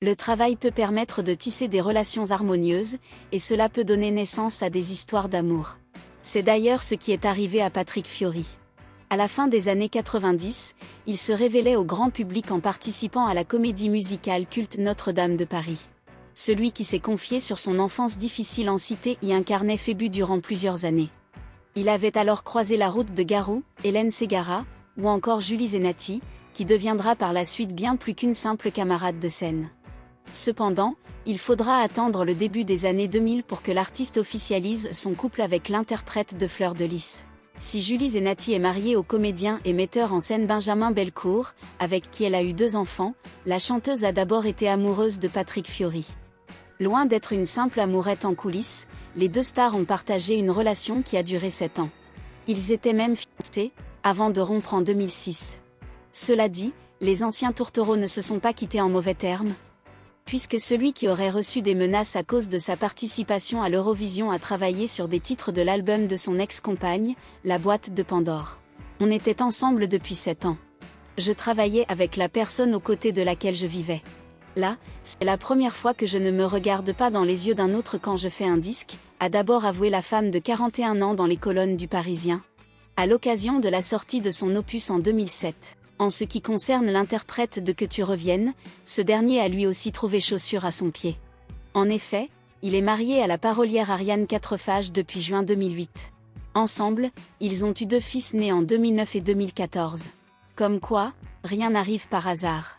Le travail peut permettre de tisser des relations harmonieuses, et cela peut donner naissance à des histoires d'amour. C'est d'ailleurs ce qui est arrivé à Patrick Fiori. À la fin des années 90, il se révélait au grand public en participant à la comédie musicale culte Notre-Dame de Paris. Celui qui s'est confié sur son enfance difficile en cité y incarnait Phébus durant plusieurs années. Il avait alors croisé la route de Garou, Hélène Ségara, ou encore Julie Zenati, qui deviendra par la suite bien plus qu'une simple camarade de scène. Cependant, il faudra attendre le début des années 2000 pour que l'artiste officialise son couple avec l'interprète de Fleur de Lys. Si Julie Zenati est mariée au comédien et metteur en scène Benjamin Belcourt, avec qui elle a eu 2 enfants, la chanteuse a d'abord été amoureuse de Patrick Fiori. Loin d'être une simple amourette en coulisses, les 2 stars ont partagé une relation qui a duré 7 ans. Ils étaient même fiancés, avant de rompre en 2006. Cela dit, les anciens tourtereaux ne se sont pas quittés en mauvais termes, puisque celui qui aurait reçu des menaces à cause de sa participation à l'Eurovision a travaillé sur des titres de l'album de son ex-compagne, La Boîte de Pandore. On était ensemble depuis 7 ans. Je travaillais avec la personne aux côtés de laquelle je vivais. Là, c'est la première fois que je ne me regarde pas dans les yeux d'un autre quand je fais un disque, a d'abord avoué la femme de 41 ans dans les colonnes du Parisien, à l'occasion de la sortie de son opus en 2007. En ce qui concerne l'interprète de Que tu reviennes, ce dernier a lui aussi trouvé chaussure à son pied. En effet, il est marié à la parolière Ariane Quatrefages depuis juin 2008. Ensemble, ils ont eu 2 fils nés en 2009 et 2014. Comme quoi, rien n'arrive par hasard.